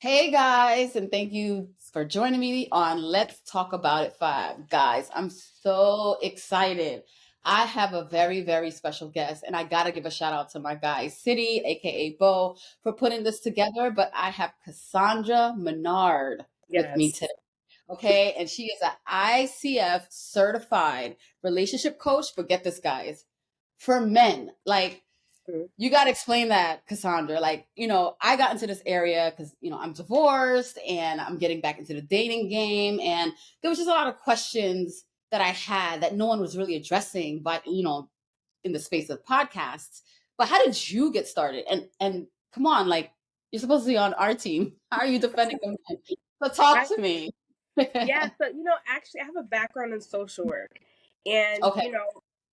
Hey guys, and thank you for joining me on Let's Talk About It 5. Guys, I'm so excited. I have a very, very special guest, and I got to give a shout out to my guy, City, aka Bo, for putting this together. But I have Cassandra Menard with me Yes. today. Okay, and she is an ICF certified relationship coach. But get this, guys, for men. Like, Mm. you got to explain that, Cassandra. Like, I got into this area because, I'm divorced and I'm getting back into the dating game. And there was just a lot of questions that I had that no one was really addressing, but, in the space of podcasts. But how did you get started? And come on, like, you're supposed to be on our team. How are you defending them? So talk I to me. yeah, so actually I have a background in social work and Okay.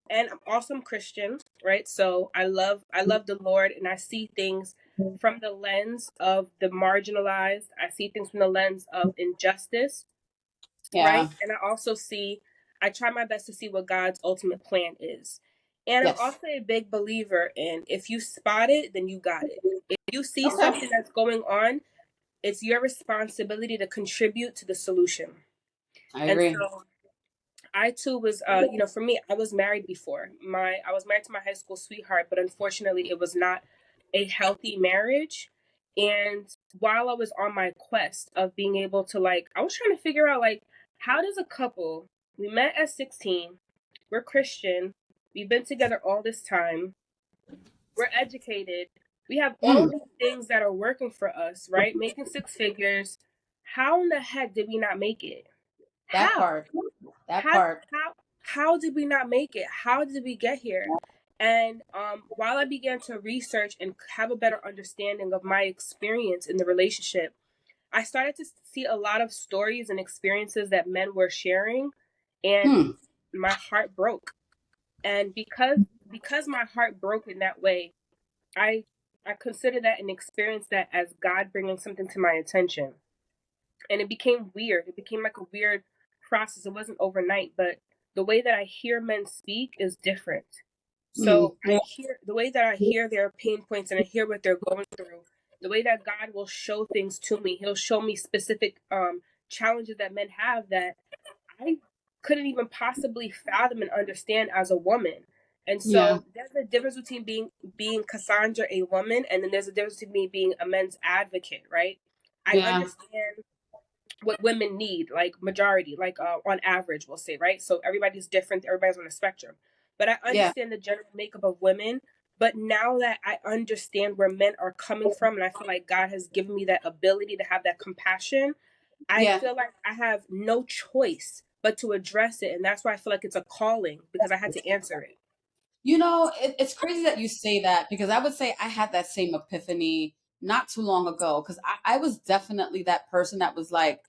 and I'm also Christian, right? So I love the Lord and I see things from the lens of the marginalized. I see things from the lens of injustice, right? Yeah. And I try my best to see what God's ultimate plan is. And I'm Yes. also a big believer in if you spot it, then you got it. If you see Okay. something that's going on, it's your responsibility to contribute to the solution. I And agree. so I too was, for me, I was married before. I was married to my high school sweetheart, but unfortunately, it was not a healthy marriage. And while I was on my quest of being able to, I was trying to figure out, how does a couple, we met at 16, we're Christian, we've been together all this time, we're educated, we have all Mm, of these things that are working for us, right? Making six figures. How in the heck did we not make it? that How? part. That how part. how did we not make it? How did we get here? And while I began to research and have a better understanding of my experience in the relationship, I started to see a lot of stories and experiences that men were sharing, and Hmm. my heart broke. And because my heart broke in that way, I I consider that an experience that as God bringing something to my attention, and it became weird. It became like a weird process. It wasn't overnight, but the way that I hear men speak is different. Mm, So yeah. I hear the way that I hear their pain points and I hear what they're going through. The way that God will show things to me, He'll show me specific challenges that men have that I couldn't even possibly fathom and understand as a woman. And Yeah. so there's a difference between being Cassandra a woman, and then there's a difference between me being a men's advocate, right? I Yeah. understand what women need, like majority, on average, we'll say, right? So everybody's different, everybody's on a spectrum. But I Yeah. understand the general makeup of women. But now that I understand where men are coming from, and I feel like God has given me that ability to have that compassion, I Yeah. feel like I have no choice but to address it. And that's why I feel like it's a calling because I had to answer it. It's crazy that you say that because I would say I had that same epiphany not too long ago because I was definitely that person that was like,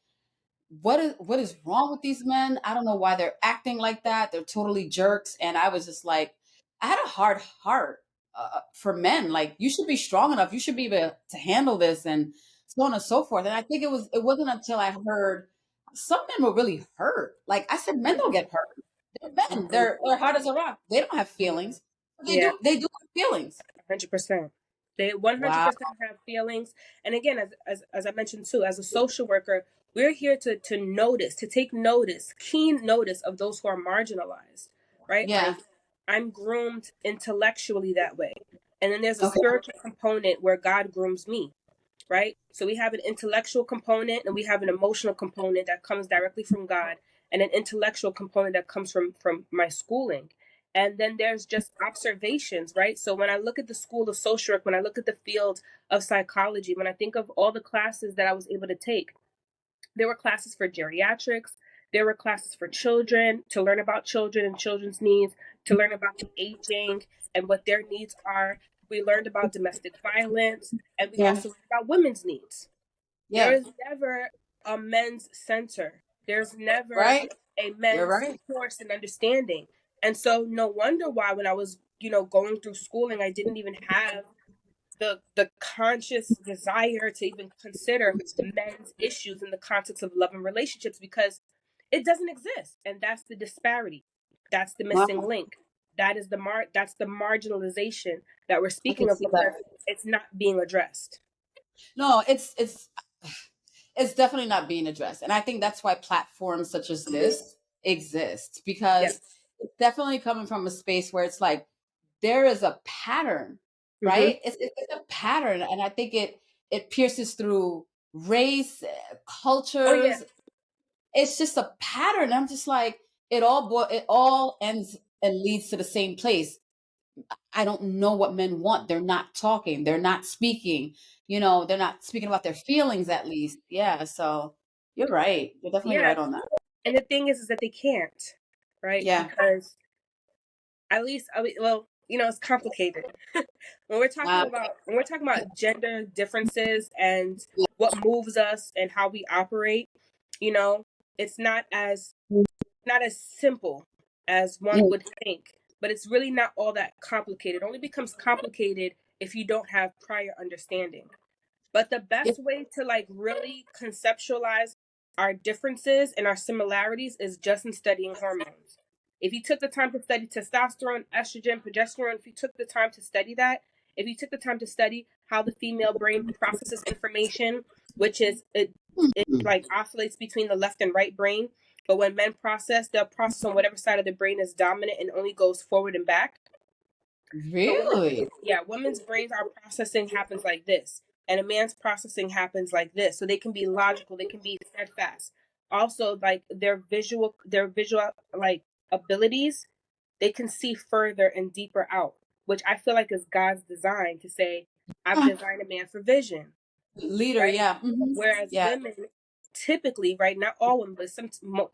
what is wrong with these men? I don't know why they're acting like that. They're totally jerks. And I was just like, I had a hard heart for men. Like, you should be strong enough. You should be able to handle this and so on and so forth. And I think it wasn't until I heard some men were really hurt. Like I said, men don't get hurt. They're men. Mhm. They're hard as a rock. They don't have feelings. But they Yeah. do. They do have feelings. 100%. They Wow. 100% have feelings. And again, as I mentioned too, as a social worker, we're here to notice, to take notice, keen notice of those who are marginalized, right? Yeah. Like I'm groomed intellectually that way. And then there's a Okay. spiritual component where God grooms me, right? So we have an intellectual component and we have an emotional component that comes directly from God, and an intellectual component that comes from my schooling. And then there's just observations, right? So when I look at the school of social work, when I look at the field of psychology, when I think of all the classes that I was able to take, there were classes for geriatrics, there were classes for children to learn about children and children's needs, to learn about the aging and what their needs are. We learned about domestic violence, and we Yeah. also learned about women's needs. There Yeah. is never a men's center. There's never Right. a You're men's right. course in understanding. And so no wonder why when I was, going through schooling, I didn't even have the conscious desire to even consider men's issues in the context of love and relationships because it doesn't exist. And that's the disparity. That's the missing Wow. link. That's the marginalization that we're I can speaking of see that. because it's not being addressed. No, it's it's definitely not being addressed. And I think that's why platforms such as this exist, because Yes. it's definitely coming from a space where it's like there is a pattern, Mm-hmm. right? It's a pattern. And I think it pierces through race, Oh yeah. cultures. It's just a pattern. I'm just like, it all ends and leads to the same place. I don't know what men want. They're not talking. They're not speaking. They're not speaking about their feelings at least. Yeah. So you're right. You're definitely Yeah. right on that. And the thing is that they can't, right? Yeah. Because at least, I mean, well, it's complicated. Uh, When we're talking about gender differences and what moves us and how we operate, you know, it's not as simple as one would think, but it's really not all that complicated. It only becomes complicated if you don't have prior understanding. But the yeah. best way to like really conceptualize our differences and our similarities is just in studying hormones. If you took the time to study testosterone, estrogen, progesterone, if you took the time to study that, if you took the time to study how the female brain processes information, which is it like oscillates between the left and right brain, but when men process, they'll process on whatever side of the brain is dominant and only goes forward and back. So Really? women's brains, our processing happens like this, and a man's processing happens like this. So they can be logical, they can be steadfast. Also, like their visual like abilities, they can see further and deeper out, which I feel like is God's design to say, I've Huh. designed a man for vision, Leader. right? Yeah. Whereas Yeah. women typically, right, not all women, but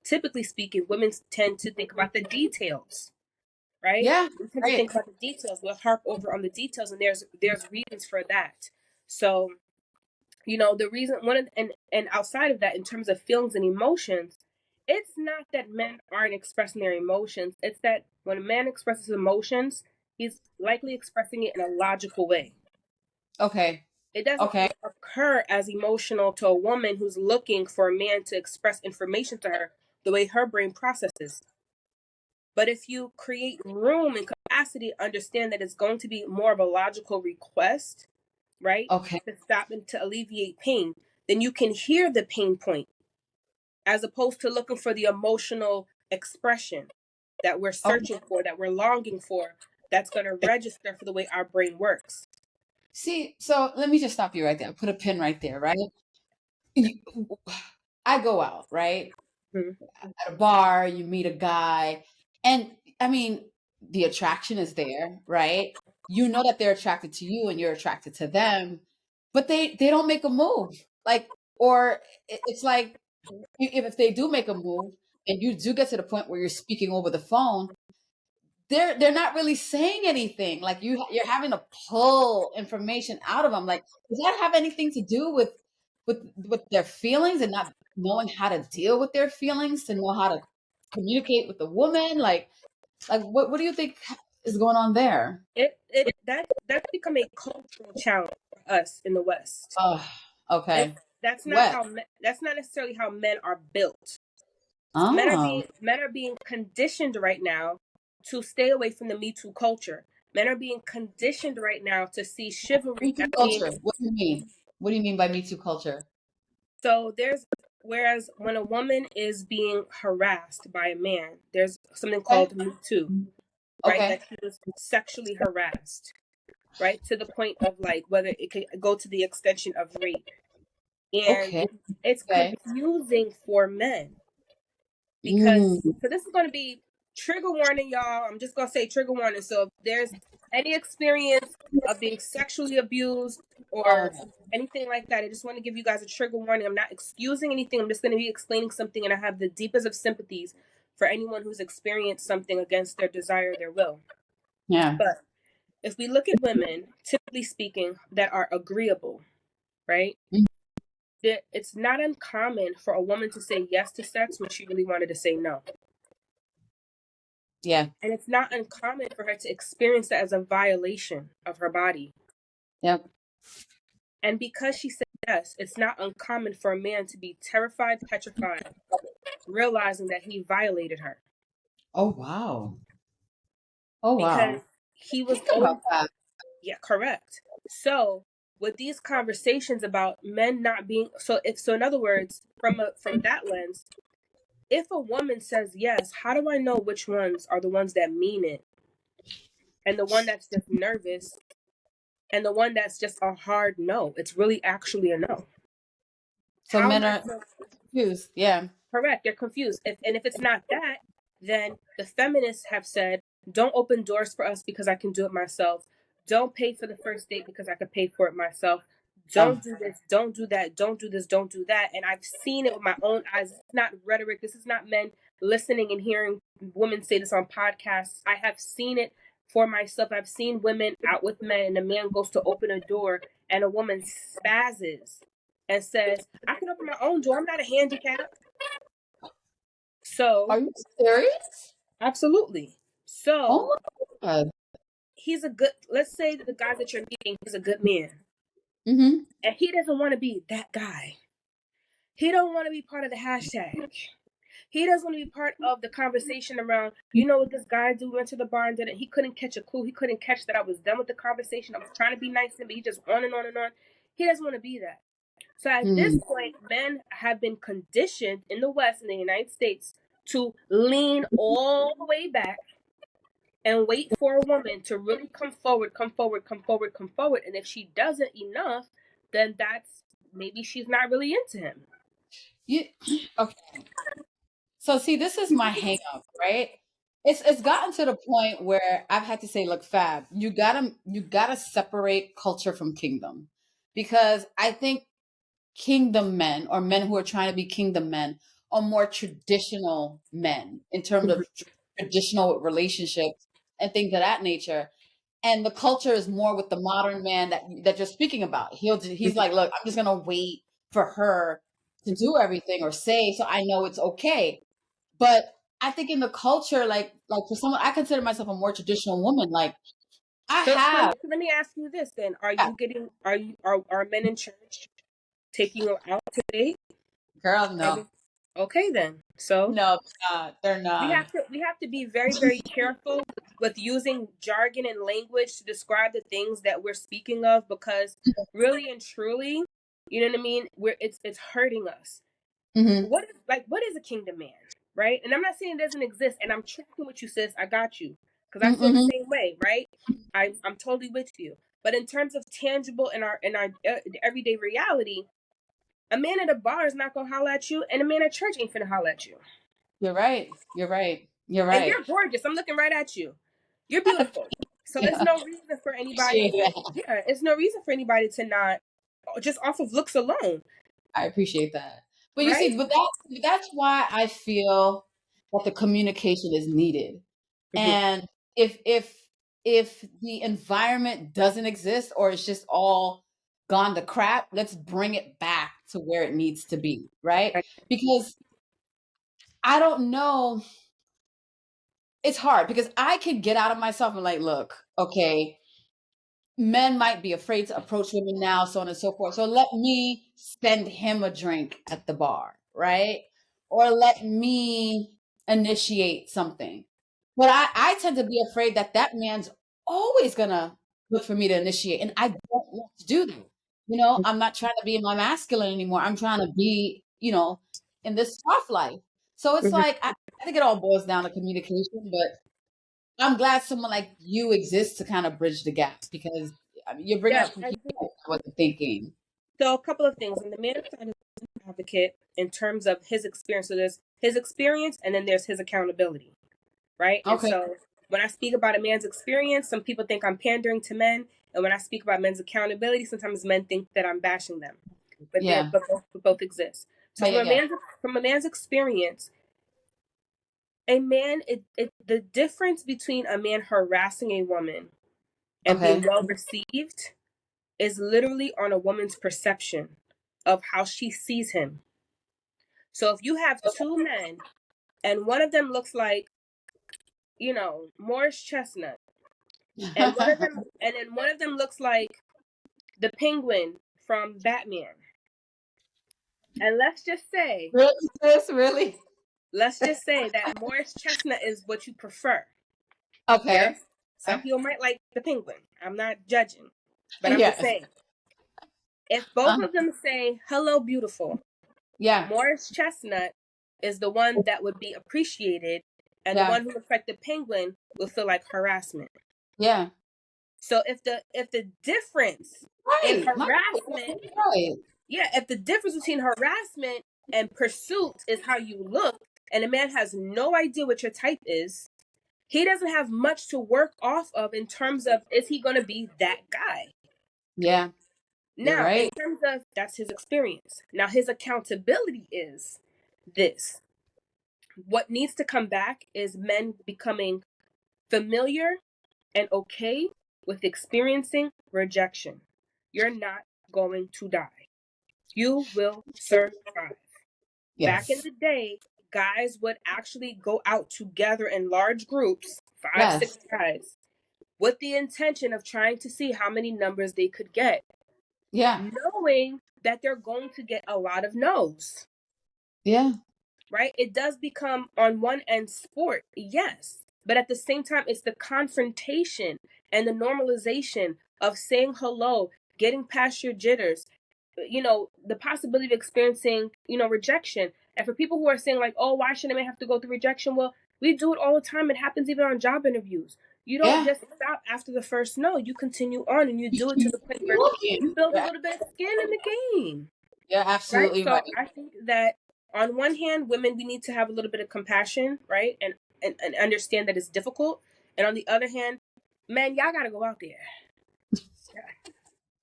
typically speaking, women tend to think about the details, right? Yeah. We tend to Right. think about the details. We'll harp over on the details, and there's reasons for that. So the reason one of, and outside of that, in terms of feelings and emotions, it's not that men aren't expressing their emotions. It's that when a man expresses emotions, he's likely expressing it in a logical way. Okay. It doesn't Okay. occur as emotional to a woman who's looking for a man to express information to her the way her brain processes. But if you create room and capacity to understand that it's going to be more of a logical request, right? Okay. To stop and to alleviate pain, then you can hear the pain point as opposed to looking for the emotional expression that we're Okay. searching for, that we're longing for, that's going to register for the way our brain works. See, so let me just stop you right there. Put a pin right there, right? You- I go out, right? Mhm. At a bar, you meet a guy, and I mean, the attraction is there, right? You know that they're attracted to you and you're attracted to them, but they don't make a move. Like, or it's like if they do make a move and you do get to the point where you're speaking over the phone, they're not really saying anything. Like you're having to pull information out of them. Like, does that have anything to do with their feelings and not knowing how to deal with their feelings, to know how to communicate with the woman? Like what do you think is going on there? That's become a cultural challenge for us in the West. Oh, It's okay. that's not What? how that's not necessarily how men are built. Oh, Men are being conditioned right now to stay away from the Me Too culture. Men are being conditioned right now to see chivalry Me as Too being culture. What do you mean? What do you mean by Me Too culture? so there's whereas when a woman is being harassed by a man, there's something Okay. called Me Too, right? That Okay. he was sexually harassed, right? To the point of like whether it could go to the extension of rape. And Okay. it's Okay. confusing for men because Mm. so this is going to be trigger warning, y'all. I'm just going to say trigger warning. So if there's any experience of being sexually abused or Oh, anything like that, I just want to give you guys a trigger warning. I'm not excusing anything. I'm just going to be explaining something, and I have the deepest of sympathies for anyone who's experienced something against their desire, their will. yeah. But if we look at women, typically speaking, that are agreeable, right? Mm. It's not uncommon for a woman to say yes to sex when she really wanted to say no. Yeah. And it's not uncommon for her to experience that as a violation of her body. Yep. And because she said yes, it's not uncommon for a man to be terrified, petrified, realizing that he violated her. Oh, wow. Oh, Because wow. he was Think about always, that. yeah, correct. So with these conversations about men not being so, in other words, from that lens, if a woman says yes, how do I know which ones are the ones that mean it and the one that's just nervous and the one that's just a hard no? It's really actually a no. So How am men I are confused. Yeah. correct? They're confused. If it's not that, then the feminists have said, don't open doors for us because I can do it myself. Don't pay for the first date because I could pay for it myself. Oh, Don't do this, don't do that, don't do this, don't do that. And I've seen it with my own eyes. It's not rhetoric. This is not men listening and hearing women say this on podcasts. I have seen it for myself. I've seen women out with men, and a man goes to open a door, and a woman spazzes and says, I can open my own door. I'm not a handicap. So, are you serious? absolutely. Oh So, my God. he's a good, let's say that the guy that you're meeting is a good man. Mm-hmm. And he doesn't want to be that guy. He don't want to be part of the hashtag. He doesn't want to be part of the conversation around, you know what this guy do, went to the bar and did it. He couldn't catch a clue. He couldn't catch that I was done with the conversation. I was trying to be nice to him, but he just on and on and on. He doesn't want to be that. So at this Mm. point, men have been conditioned in the West, in the United States, to lean all the way back and wait for a woman to really come forward, come forward, come forward, come forward. And if she doesn't enough, then that's maybe she's not really into him. You okay. So see, this is my hang up, right? It's gotten to the point where I've had to say, look, Fab, you gotta separate culture from kingdom. Because I think kingdom men or men who are trying to be kingdom men are more traditional men in terms of traditional relationships and things of that nature. And the culture is more with the modern man that you're speaking about. He's like, look, I'm just gonna wait for her to do everything or say so I know it's okay. But I think in the culture, like for someone, I consider myself a more traditional woman. Like I So have, let me ask you this then: yeah, are men in church taking you out to date? girl, Are no, they okay then? So no, they're we not. have to we have to be very very careful with using jargon and language to describe the things that we're speaking of, because really and truly, you know what I mean, we're it's hurting us. Mm-hmm. What is a kingdom man, right? And I'm not saying it doesn't exist, and I'm tracking with you, sis. I got you, because I feel the Mm-hmm. same way, right? I'm totally with you. But in terms of tangible in our everyday reality, a man at a bar is not gonna holler at you, and a man at church ain't finna holler at you. You're right. You're right. You're And right. you're gorgeous. I'm looking right at you. You're beautiful. So it's Yeah, no reason for appreciate anybody. that. Yeah, it's no reason for anybody to not, just off of looks alone, I appreciate that. But you right? see, that's why I feel that the communication is needed. Mm-hmm. And if the environment doesn't exist or it's just all gone to crap, let's bring it back to where it needs to be, right? Because I don't know, it's hard because I could get out of myself and like, look, okay, men might be afraid to approach women now, so on and so forth. So let me send him a drink at the bar, right? Or let me initiate something. But I tend to be afraid that that man's always gonna look for me to initiate, and I don't want to do that. I'm not trying to be in my masculine anymore. I'm trying to be, in this soft life. So it's Mm-hmm. like I think it all boils down to communication, but I'm glad someone like you exists to kind of bridge the gap because I mean, you're bringing Yes, up some I people do. I wasn't thinking. So a couple of things. On the man side is an advocate in terms of his experience. So there's his experience, and then there's his accountability, right? And Okay. so when I speak about a man's experience, some people think I'm pandering to men, and when I speak about men's accountability, sometimes men think that I'm bashing them. But Yeah. both exist. So Yeah. Yeah. Yeah. from a man's experience, a man the difference between a man harassing a woman and being Okay. well received is literally on a woman's perception of how she sees him. So if you have two men and one of them looks like, Morris Chestnut, and one of them and then one of them looks like the Penguin from Batman. And Really, sis? Really? let's just say that Morris Chestnut is what you prefer. Okay. Yes? Some people might like the Penguin. I'm not judging, but I'm just Yes. saying. If both Uh, of them say hello beautiful, yeah, Morris Chestnut is the one that would be appreciated, and the yeah, one who looks like the penguin will feel like harassment. yeah. So if the difference in Right. No, harassment, right. yeah, if the difference between harassment and pursuit is how you look, and a man has no idea what your type is, he doesn't have much to work off of in terms of is he going to be that guy. Yeah, you're Now, in right. terms of that's his experience. Now, his accountability is this. What needs to come back is men becoming familiar and okay with experiencing rejection. You're not going to die. You will survive. Back in Yes. the day, guys would actually go out together in large groups, five, Yes. six guys, with the intention of trying to see how many numbers they could get, Yeah. knowing that they're going to get a lot of no's, Yeah. right? It does become, on one end, sport, yes. But at the same time, it's the confrontation and the normalization of saying hello, getting past your jitters, the possibility of experiencing, rejection. And for people who are saying, like, oh, why should a man have to go through rejection? Well, we do it all the time. It happens even on job interviews. You don't Yeah. just stop after the first no. You continue on and you You do it to keep the point where you looking. build a little bit of skin in the game, You're right? absolutely So right. I think that on one hand, women, we need to have a little bit of compassion, right? And understand that it's difficult. And on the other hand, man, y'all got to go out there,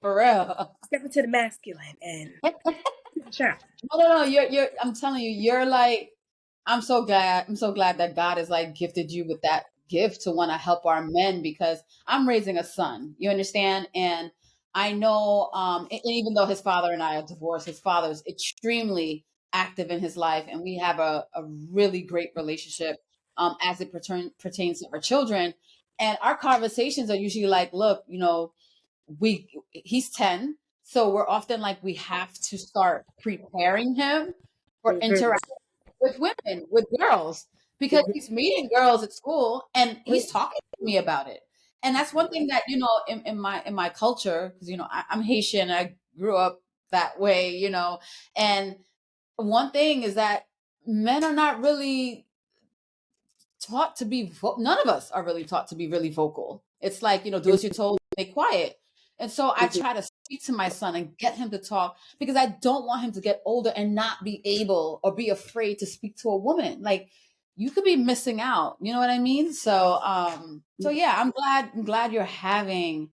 For real. step into the masculine and try. No. I'm telling you, you're like, I'm so glad. I'm so glad that God has like gifted you with that gift to want to help our men because I'm raising a son. You understand? And I know, and even though his father and I are divorced, his father is extremely active in his life, and we have a really great relationship as it pertains to our children. And our conversations are usually like, look, he's 10, so we're often like we have to start preparing him for Mm-hmm. interaction with women, with girls, because he's meeting girls at school and he's talking to me about it. And that's one thing that in my culture, because I'm Haitian, I grew up that way, and one thing is that men are not really taught to be none of us are really taught to be really vocal. It's like, do as you're told, stay quiet. And so I Mm-hmm. try to speak to my son and get him to talk because I don't want him to get older and not be able or be afraid to speak to a woman. Like you could be missing out. You know what I mean? So yeah, I'm glad you're having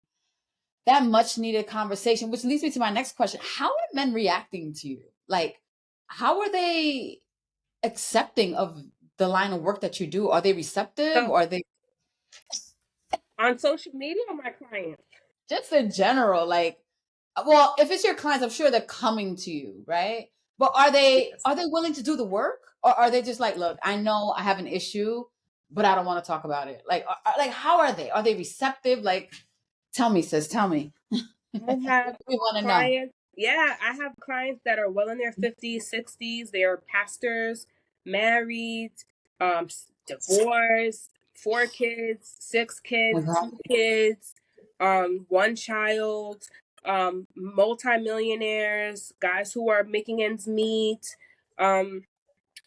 that much needed conversation, which leads me to my next question. How are men reacting to you? Like, how are they accepting of the line of work that you do? Are they receptive So or are they on social media or my clients? just in general? Like, well, if it's your clients, I'm sure they're coming to you, right? But are they Yes. are they willing to do the work, or are they just like, look, I know I have an issue, but I don't want to talk about it? Like, like how are they? Are they receptive? Like, tell me, sis, tell me. I have We want to know. clients, yeah, I have clients that are well in their 50s, 60s. They are pastors, married, divorced, 4 kids, 6 kids, Okay. 2 kids, one child, multimillionaires, guys who are making ends meet. Um,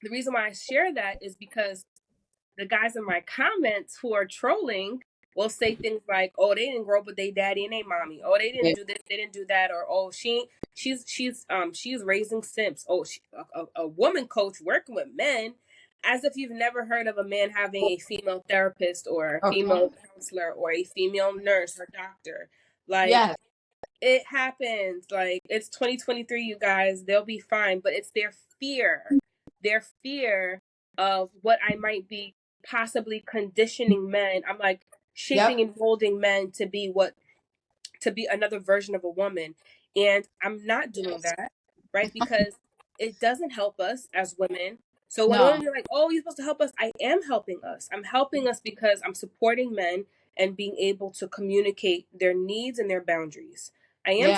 the reason why I share that is because the guys in my comments who are trolling will say things like, "Oh, they didn't grow up with their daddy and their mommy. Oh, they didn't Yeah. do this, they didn't do that, or oh, she's raising simps. Oh, a woman coach working with men." As if you've never heard of a man having a female therapist or a Okay. female counselor or a female nurse or doctor. Like, Yes. it happens. Like, it's 2023, you guys. They'll be fine. But it's their fear of what I might be possibly conditioning men. I'm like shaping Yep. and molding men to be another version of a woman. And I'm not doing Yes. that, right? Because it doesn't help us as women. So when No. women are like, oh, you're supposed to help us, I am helping us. I'm helping us because I'm supporting men and being able to communicate their needs and their boundaries. Yeah. I Yes.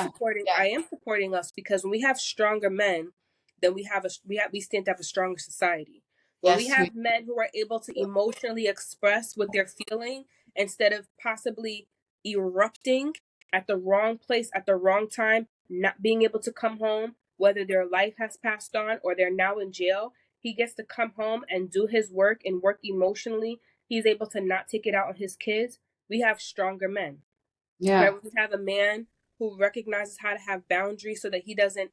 am supporting us because when we have stronger men, then we stand to have a stronger society. When we Yes. We. have men who are able to emotionally express what they're feeling instead of possibly erupting at the wrong place at the wrong time, not being able to come home, whether their life has passed on or they're now in jail. He gets to come home and do his work and work emotionally. He's able to not take it out on his kids. We have stronger men. Yeah. Right? We have a man who recognizes how to have boundaries so that he doesn't,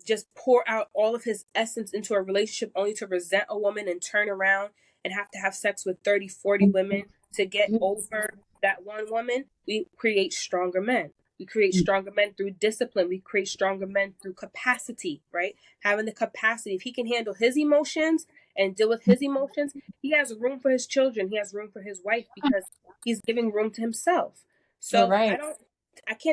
just pour out all of his essence into a relationship only to resent a woman and turn around and have to have sex with 30, 40 women to get over that one woman. We create stronger men. We create stronger men through discipline. We create stronger men through capacity, right? Having the capacity. If he can handle his emotions and deal with his emotions, he has room for his children. He has room for his wife because he's giving room to himself. You're So right.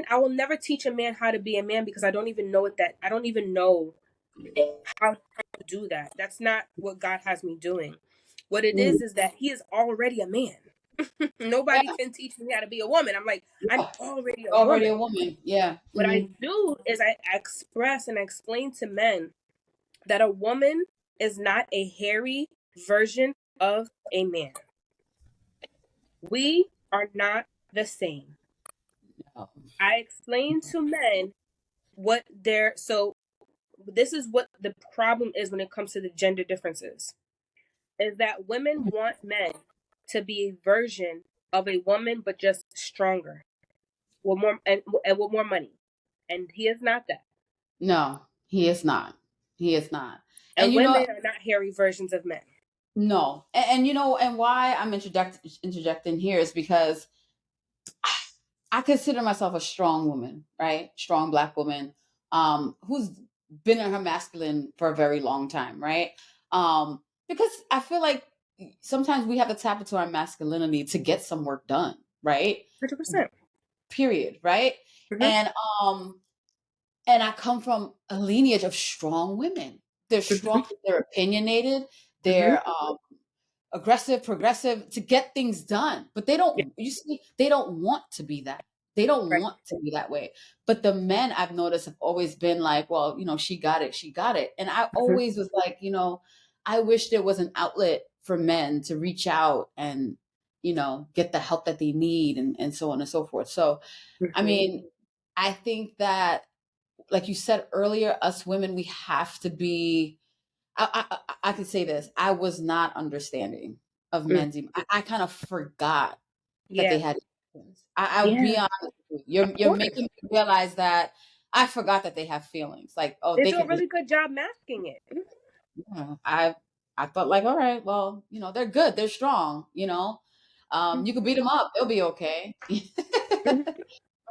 I will never teach a man how to be a man because I don't even know I don't even know how to do that. That's not what God has me doing. What it Mm. is that he is already a man. Yeah. Nobody can teach me how to be a woman. I'm like, I'm Yeah. already a Already woman. a woman. Yeah. What I do is I express and I explain to men that a woman is not a hairy version of a man. We are not the same. Oh. I explain to men what they're so this is what the problem is when it comes to the gender differences is that women want men to be a version of a woman but just stronger with more and with more money, and he is not that. No, he is not. He is not. And And women are not hairy versions of men. no, and and why I'm interjecting here is because I consider myself a strong woman, right? Strong black woman, who's been in her masculine for a very long time, right? Because I feel like sometimes we have to tap into our masculinity to get some work done, right? 100%. Period, right? Mm-hmm. And um, and I come from a lineage of strong women. They're strong, they're opinionated, Mm-hmm. they're aggressive, progressive to get things done. But they Yeah. don't, you see, they don't want to be that. They don't Right. want to be that way. But the men I've noticed have always been like, well, she got it, she got it. And I Mm-hmm. always was like, I wish there was an outlet for men to reach out and, get the help that they need and so on and so forth. So, I Mm-hmm. mean, I think that, like you said earlier, us women, we have to be I could say this. I was not understanding of Mm. men's. I kind of forgot that they Yeah. had feelings. I'll be Yeah. honest with you. Of You're course. making me realize that I forgot that they have feelings. Like, oh, They they do a can be. really good job masking it. Yeah, I thought like, all right, well, they're good, they're strong. You could beat them up, they'll be okay. Mm-hmm.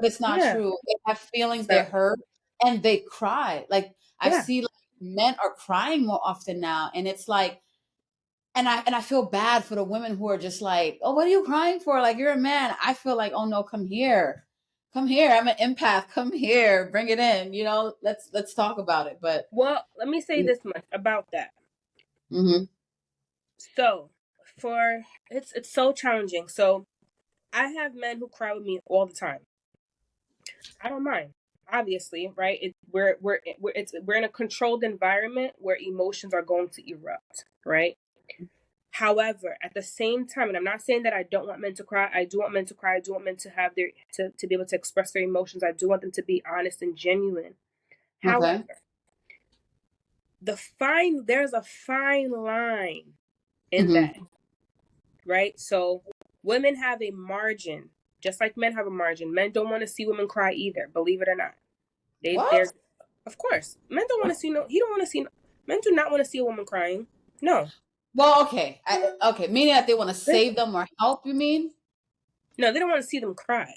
But it's not Yeah. true. They have feelings, they No. hurt, and they cry. Like I Yeah. see, like men are crying more often now, and it's like and I feel bad for the women who are just like, oh, what are you crying for? Like you're a man. I feel like, oh no, come here, come here. I'm an empath. Come here, bring it in. Let's talk about it. But Well, let me say this much about that. mm-hmm, So, for it's so challenging. So, I have men who cry with me all the time. I don't mind, obviously, right? We're in a controlled environment where emotions are going to erupt, right? However, at the same time, and I'm not saying that I don't want men to cry. I do want men to cry. I do want men to have to be able to express their emotions. I do want them to be honest and genuine. okay, However, there's a fine line in mm-hmm, that, right? So women have a margin, just like men have a margin. Men don't want to see women cry either, believe it or not. what? They're Of course, men don't want to see no. He don't want to see. Men do not want to see a woman crying. No, Well, okay, okay, meaning that they want to they, save them or help. You mean no, they don't want to see them cry.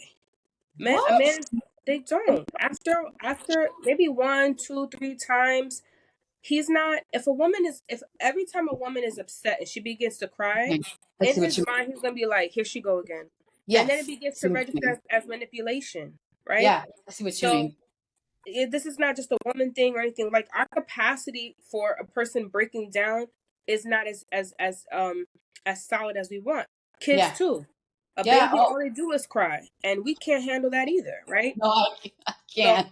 A what? man, they don't. After maybe one, two, three times, he's not. If every time a woman is upset and she begins to cry, Okay, I in see what his you mean. mind he's gonna be like, here she go again, and then it Yes, I begins see to what you register mean. as manipulation, right? Yeah, I see what you So mean. this is not just a woman thing or anything. Like our capacity for a person breaking down is not as solid as we want. Kids Yeah, too. A yeah. baby, Oh all they do is cry, and we can't handle that either, right? no, I So can't.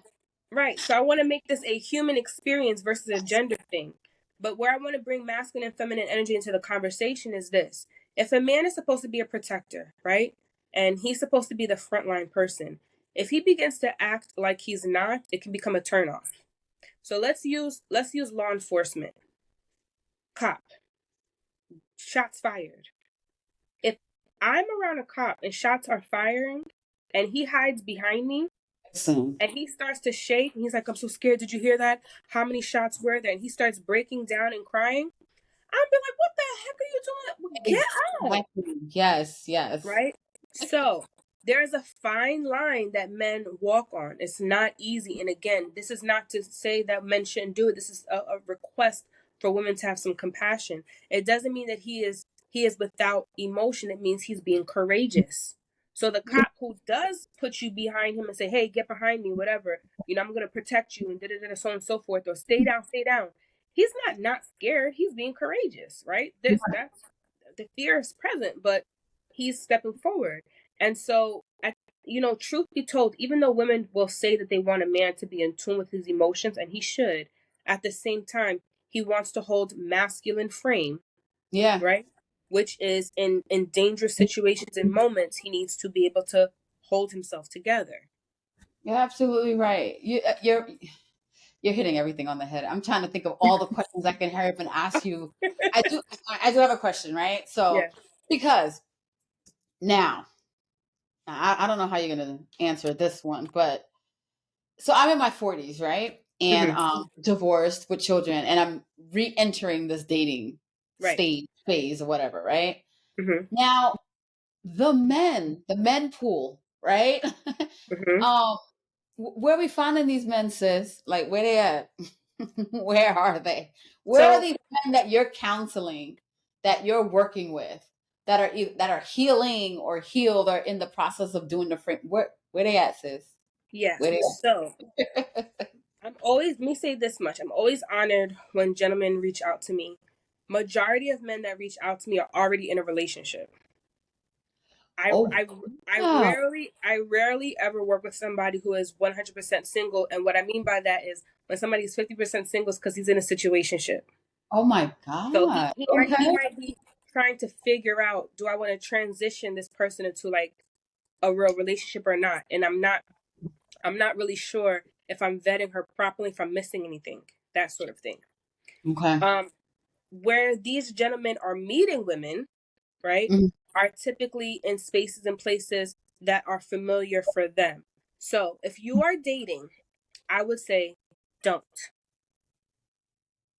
right. So I want to make this a human experience versus a gender thing. But where I want to bring masculine and feminine energy into the conversation is this. If a man is supposed to be a protector, right? And he's supposed to be the frontline person. If he begins to act like he's not, it can become a turnoff. So let's use law enforcement. Cop, shots fired. If I'm around a cop and shots are firing and he hides behind me Listen, and he starts to shake and he's like, I'm so scared. Did you hear that? How many shots were there? And he starts breaking down and crying. I'd be like, what the heck are you doing? Get out. exactly. Yes, yes. Right? So there is a fine line that men walk on. It's not easy. And again, this is not to say that men shouldn't do it. This is a request for women to have some compassion. It doesn't mean that he is without emotion. It means he's being courageous. So the cop who does put you behind him and say, hey, get behind me, whatever, I'm going to protect you and da so on and so forth, or stay down, stay down. He's not scared. He's being courageous, right? That's the fear is present, but he's stepping forward. And so, truth be told, even though women will say that they want a man to be in tune with his emotions, and he should, at the same time, he wants to hold masculine frame, Yeah. right? Which is in dangerous situations and moments, he needs to be able to hold himself together. You're absolutely right. You're hitting everything on the head. I'm trying to think of all the questions I can hurry up and ask you. I do have a question, right? So Yeah. because now I don't know how you're gonna answer this one, but so I'm in my 40s, right? And Hmm. divorced with children, and I'm re-entering this dating Right. stage phase or whatever, right? Hmm. Now the men pool, right? Hmm. um where are we finding these men, sis? Like, where they at? Where are they? Where are So these men that you're counseling, that you're working with, that are healing or healed or in the process of doing the frame? Where they at, sis? yeah. Where they So let me say this much. I'm always honored when gentlemen reach out to me. Majority of men that reach out to me are already in a relationship. I, Oh, I, I wow. rarely ever work with somebody who is 100% single. And what I mean by that is when somebody's 50% single is because he's in a situationship. Oh my So God. he Okay. might be trying to figure out, do I want to transition this person into like a real relationship or not? And I'm not really sure if I'm vetting her properly, if I'm missing anything, that sort of thing. Okay. Um, where these gentlemen are meeting women, right, Mhm. are typically in spaces and places that are familiar for them. So if you are dating, I would say don't.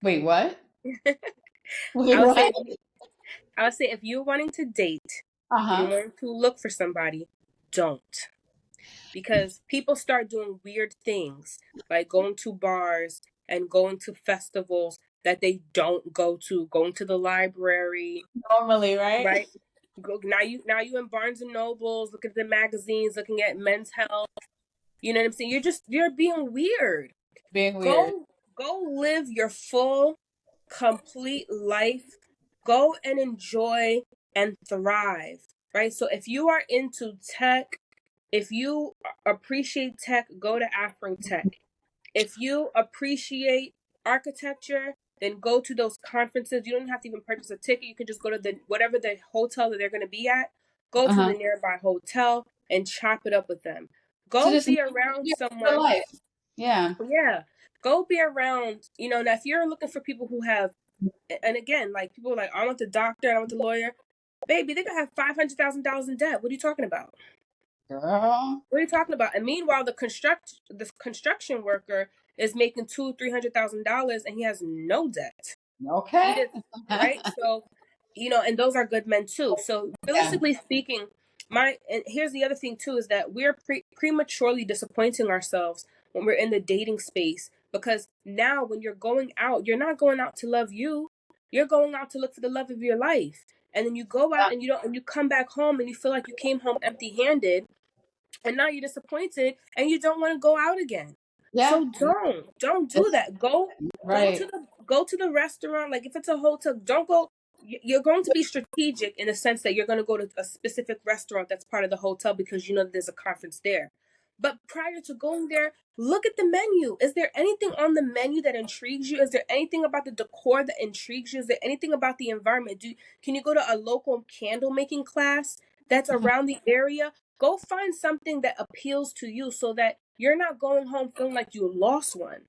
Wait, what? I Wait, would say what? if you, I would say if you're wanting to date and you're Uh-huh. wanting to look for somebody, don't. Because people start doing weird things like going to bars and going to festivals that they don't go to, going to the library, Normally, right? right? Now you in Barnes and Nobles, looking at the magazines, looking at Men's Health. You know what I'm saying? You're being weird. Being weird. Go live your full, complete life. Go and enjoy and thrive. Right? So if you are into tech, if you appreciate tech, go to Afrin Tech. If you appreciate architecture, then go to those conferences. You don't have to even purchase a ticket. You can just go to the whatever the hotel that they're going to be at. Go to Uh-huh. the nearby hotel and chop it up with them. So Go just be around for someone. life. Yeah. Yeah. Go be around, now if you're looking for people who have, and again, like people are like, I want the doctor, I want the lawyer. Baby, they could have $500,000 in debt. What are you talking about? Girl. What are you talking about? And meanwhile, the construction worker is making $200,000-$300,000 and he has no debt. He Okay. did, right. So, and those are good men too. So Yeah. realistically speaking, and here's the other thing too is that we're prematurely disappointing ourselves when we're in the dating space, because now when you're going out, you're not going out to love you. You're going out to look for the love of your life. And then you go out and you come back home and you feel like you came home empty-handed, and now you're disappointed and you don't want to go out again. Yeah. So don't do It's that. Go to right. the restaurant. Like if it's a hotel, don't go. You're going to be strategic in the sense that you're going to go to a specific restaurant that's part of the hotel because you know that there's a conference there. But prior to going there, look at the menu. Is there anything on the menu that intrigues you? Is there anything about the decor that intrigues you? Is there anything about the environment? Can you go to a local candle making class that's Mhm. around the area? Go find something that appeals to you so that you're not going home feeling like you lost one.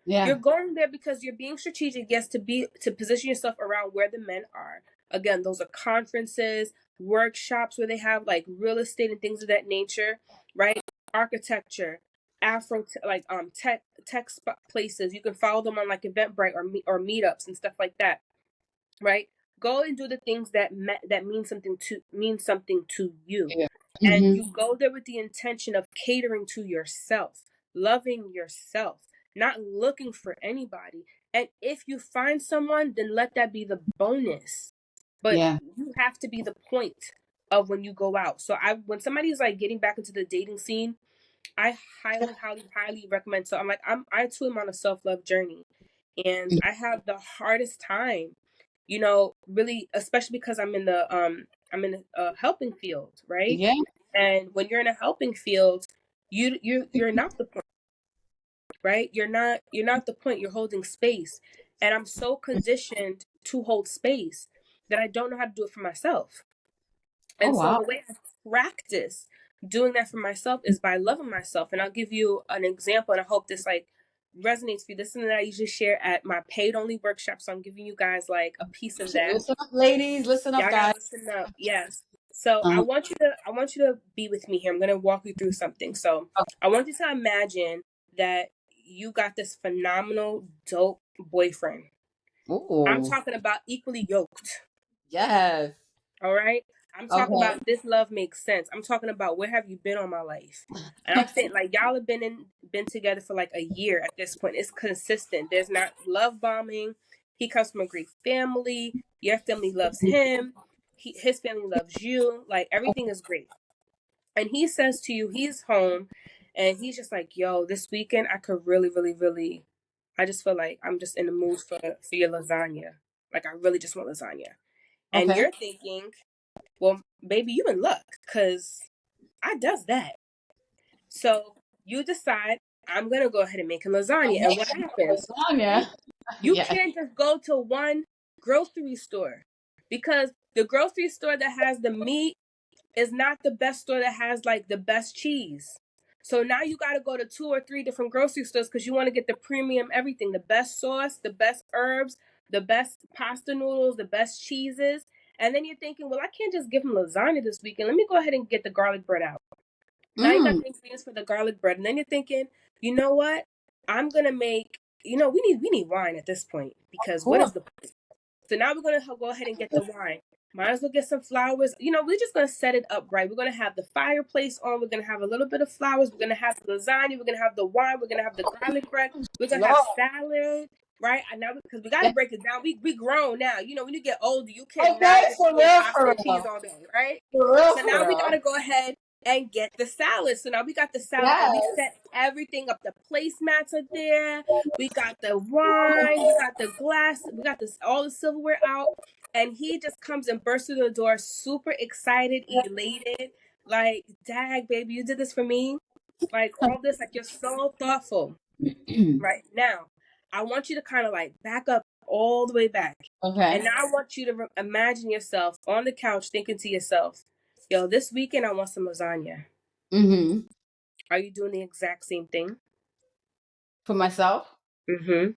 You're Yeah. going there because you're being strategic, yes, to position yourself around where the men are. Again, those are conferences, workshops where they have like real estate and things of that nature, right? Architecture, Afro like tech places. You can follow them on like Eventbrite or meetups and stuff like that, right? Go and do the things that mean something to you, Yeah. and Mm-hmm. you go there with the intention of catering to yourself, loving yourself, not looking for anybody. And if you find someone, then let that be the bonus. But Yeah. you have to be the point of when you go out. So when somebody's like getting back into the dating scene, I highly, highly, highly recommend. So I too am on a self love journey, and I have the hardest time, really, especially because I'm in a helping field, right? Yeah. And when you're in a helping field, you're not the point, right? You're not the point. You're holding space, and I'm so conditioned to hold space that I don't know how to do it for myself. Oh And so wow. the way I practice doing that for myself is by loving myself. And I'll give you an example, and I hope this like resonates for you. This is something that I usually share at my paid only workshop. So I'm giving you guys like a piece of that. Listen up, ladies. Listen up, Y'all gotta guys. listen up. Yes. So I Uh, want you to be with me here. I'm gonna walk you through something. So I want you to imagine that you got this phenomenal, dope boyfriend. I'm ooh. talking about equally yoked. Yes. All right. I'm talking Okay. about this love makes sense. I'm talking about where have you been all my life? And I'm saying like y'all have been together for like a year at this point. It's consistent. There's not love bombing. He comes from a great family. Your family loves him. His family loves you. Like everything is great. And he says to you, he's home and he's just like, yo, this weekend I could really, really, really, I just feel like I'm just in the mood for your lasagna. Like I really just want lasagna. And Okay. you're thinking, well, baby, you in luck because I does that. So you decide I'm gonna go ahead and make a lasagna. And what happens, Lasagna. right? You Yeah. can't just go to one grocery store because the grocery store that has the meat is not the best store that has like the best cheese. So now you got to go to 2 or 3 different grocery stores because you want to get the premium everything, the best sauce, the best herbs, the best pasta noodles, the best cheeses. And then you're thinking, well, I can't just give him lasagna this weekend. Let me go ahead and get the garlic bread out. Now you got Mm. the ingredients for the garlic bread, and then you're thinking, you know what? I'm gonna make. We need wine at this point Of because what course. is the so now we're going to go ahead and get the wine. Might as well get some flowers. We're just going to set it up right. We're going to have the fireplace on. We're going to have a little bit of flowers. We're going to have the lasagna. We're going to have the wine. We're going to have the garlic bread. We're going to have Lord. salad, right? And now, because we got to Yeah. break it down. We grown now. When you get older, you Okay. cannot just For eat real. pasta For and cheese real. all day, right? For real. So For now we got real. to go ahead and get the salad. So now we got the salad and we Yes. set everything up. The placemats are there. We got the wine. We got the glass. We got this all the silverware out. And he just comes and bursts through the door, super excited, elated, like, "Dag, baby, you did this for me." Like all this, like you're so thoughtful. Right now, I want you to kind of like back up all the way back. And Okay. now I want you to imagine yourself on the couch thinking to yourself, yo, this weekend I want some lasagna. Mm-hmm. Are you doing the exact same thing? For myself? Mm-hmm.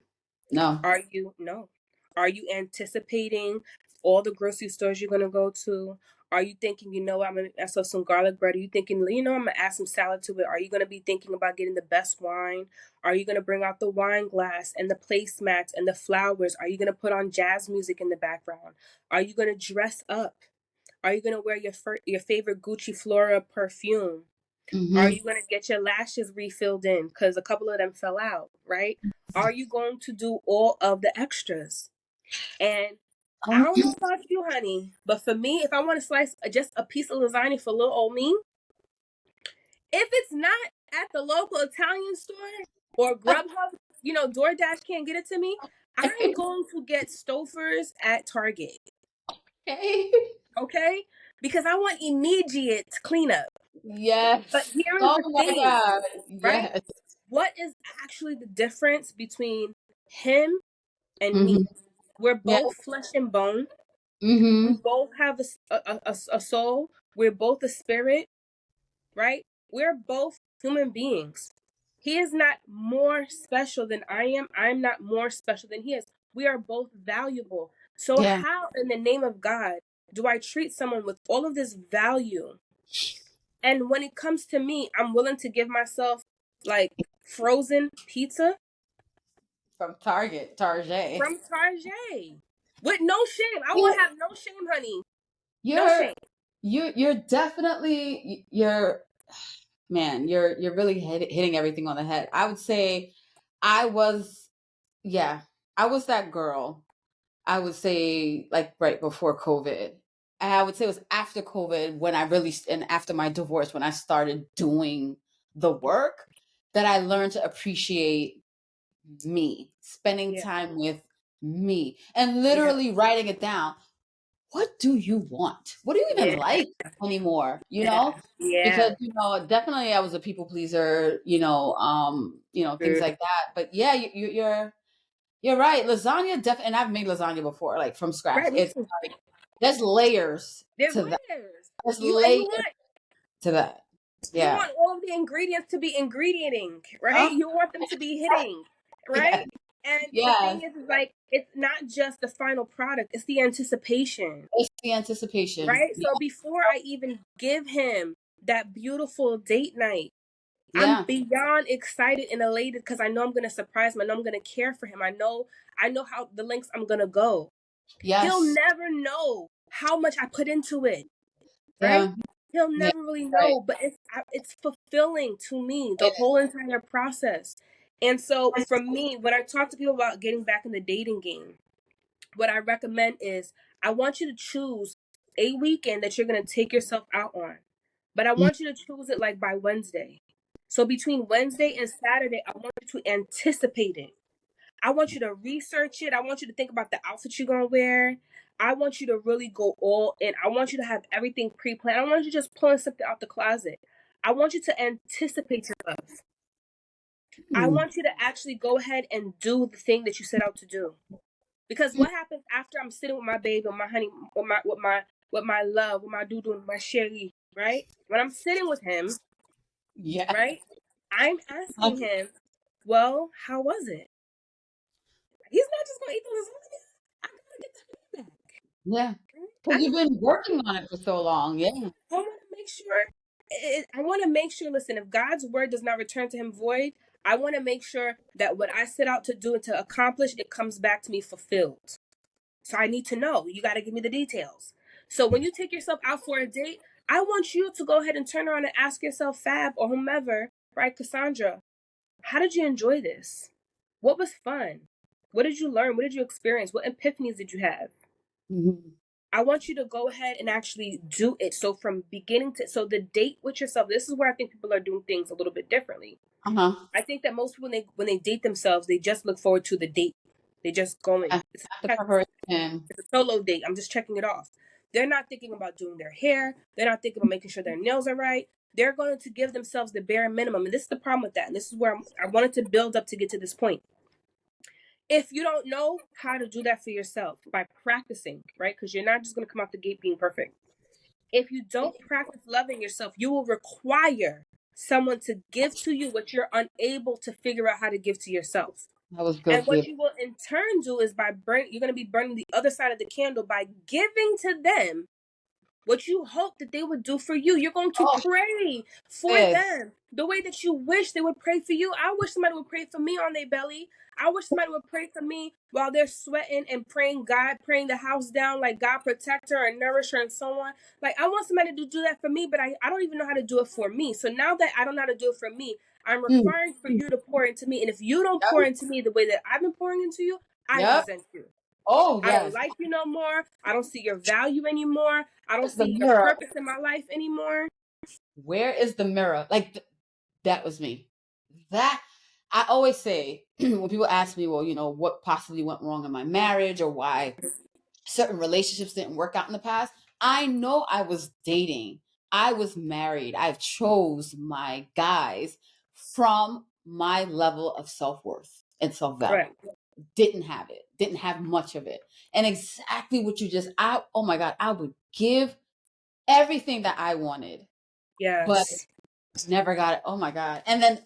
No. Are you no? Are you anticipating all the grocery stores you're gonna go to? Are you thinking, I'm gonna ask for some garlic bread? Are you thinking, I'm gonna add some salad to it? Are you gonna be thinking about getting the best wine? Are you gonna bring out the wine glass and the placemats and the flowers? Are you gonna put on jazz music in the background? Are you gonna dress up? Are you gonna wear your favorite Gucci Flora perfume? Are Mm-hmm. you going to get your lashes refilled in? Because a couple of them fell out, right? Are you going to do all of the extras? And I don't know about you, honey, but for me, if I want to slice just a piece of lasagna for little old me, if it's not at the local Italian store or Grubhub, DoorDash can't get it to me, I'm going to get Stouffer's at Target, Okay. okay? Because I want immediate cleanup. But Yes. here is Oh the my thing, God. right? Yes. What is actually the difference between him and me? Mm-hmm. We're Yeah. both flesh and bone. We Mm-hmm. both have a soul. We're both a spirit, right? We're both human beings. He is not more special than I am. I'm not more special than he is. We are both valuable. So, Yeah. how in the name of God do I treat someone with all of this value? And when it comes to me, I'm willing to give myself like frozen pizza From Target. from Target with no shame. I Yeah, won't have no shame, honey. No you're shame. you're definitely you're man, you're really hitting everything on the head. I would say I was yeah, I was that girl. I would say like right before COVID. I would say it was after COVID when I really and after my divorce when I started doing the work that I learned to appreciate me, spending Yeah, time with me, and yeah, literally writing it down. What do you want? What do you even yeah, like anymore? yeah, Because yeah. definitely I was a people pleaser, things Mm. like that. But yeah, you're right. Lasagna and I've made lasagna before, like from scratch. Right, me It's too. like there's layers There's to that. layers. There's You layers want to that. you Yeah. want all of the ingredients to be ingredienting, right? Huh? You want them to be hitting, Yeah. right? And the Yeah. thing is like it's not just the final product, it's the anticipation, It's the anticipation. right? So before I even give him that beautiful date night, I'm Yeah. beyond excited and elated because I know I'm gonna surprise him. I know I'm gonna care for him. I know how the lengths I'm gonna go. He'll Yes. never know how much I put into it, right? Yeah. He'll Yeah. never really Right. know, but it's fulfilling to me the It whole entire process. And so for me, when I talk to people about getting back in the dating game, what I recommend is I want you to choose a weekend that you're going to take yourself out on. But I is. want you to choose it like by Wednesday. So between Wednesday and Saturday, I want you to anticipate it. I want you to research it. I want you to think about the outfit you're going to wear. I want you to really go all in. I want you to have everything pre planned. I don't want you just pulling something out the closet. I want you to anticipate yourself. I Mm. want you to actually go ahead and do the thing that you set out to do. Because Mm. what happens after I'm sitting with my baby, with my honey, with my love, with my doodoo, with my sherry, right? When I'm sitting with him, Yeah. right? I'm asking him, well, how was it? He's not just gonna eat the lasagna. I gotta get the feedback. Yeah. Right? Because I you've gotta been working on it for so long. Yeah. I want to make sure. I want to make sure. Listen, if God's word does not return to Him void, I want to make sure that what I set out to do and to accomplish, it comes back to me fulfilled. So I need to know. You got to give me the details. So when you take yourself out for a date, I want you to go ahead and turn around and ask yourself, Fab or whomever, right, Cassandra, how did you enjoy this? What was fun? What did you learn? What did you experience? What epiphanies did you have? Hmm. I want you to go ahead and actually do it. So from beginning to so the date with yourself, this is where I think people are doing things a little bit differently. Uh-huh. I think that most people when they date themselves, they just look forward to the date. They just going. Yeah. After preparation. It's a solo date. I'm just checking it off. They're not thinking about doing their hair. They're not thinking about making sure their nails are right. They're going to give themselves the bare minimum. And this is the problem with that. And this is where I wanted to build up to get to this point. If you don't know how to do that for yourself by practicing, right? Because you're not just going to come out the gate being perfect. If you don't practice loving yourself, you will require someone to give to you what you're unable to figure out how to give to yourself. That was And good, what Gabe. you will in turn do is you're going to be burning the other side of the candle by giving to them what you hope that they would do for you. You're going to Oh, pray for sis. them the way that you wish they would pray for you. I wish somebody would pray for me on their belly. I wish somebody would pray for me while they're sweating and praying God, praying the house down, like God protect her and nourish her and so on. Like I want somebody to do that for me, but I don't even know how to do it for me. So now that I don't know how to do it for me, I'm Mm. requiring for you to pour into me. And if you don't pour Yep. into me the way that I've been pouring into you, I Yep. resent you. Oh, I don't yes. like you no more. I don't see your value anymore. I don't Where's the see your mirror? purpose in my life anymore. Where is the mirror? Like, that was me. That, I always say, when people ask me, well, what possibly went wrong in my marriage or why certain relationships didn't work out in the past, I know I was dating. I was married. I chose my guys from my level of self-worth and self-value. Right. Didn't have it. Didn't have much of it. And exactly what you just oh my God, I would give everything that I wanted. But Yes. Never got it. Oh my God. And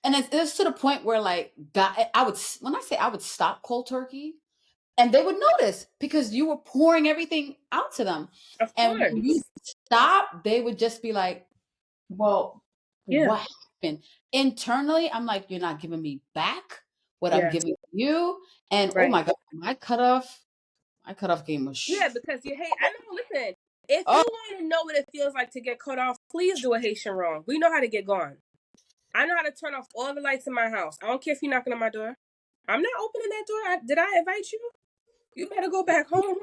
it's to the point where like God, I would, when I say I would stop cold turkey, and they would notice because you were pouring everything out to them. Of And when you course. stop, they would just be like, well, Yeah. what happened? Internally, I'm like, you're not giving me back what I'm Yeah. giving you. And oh Right. my God, my cutoff game was Yeah, because you hate. I know. Listen, if oh, you want to know what it feels like to get cut off, please do a Haitian wrong. We know how to get gone. I know how to turn off all the lights in my house. I don't care if you're knocking on my door. I'm not opening that door. Did I invite you? You better go back home.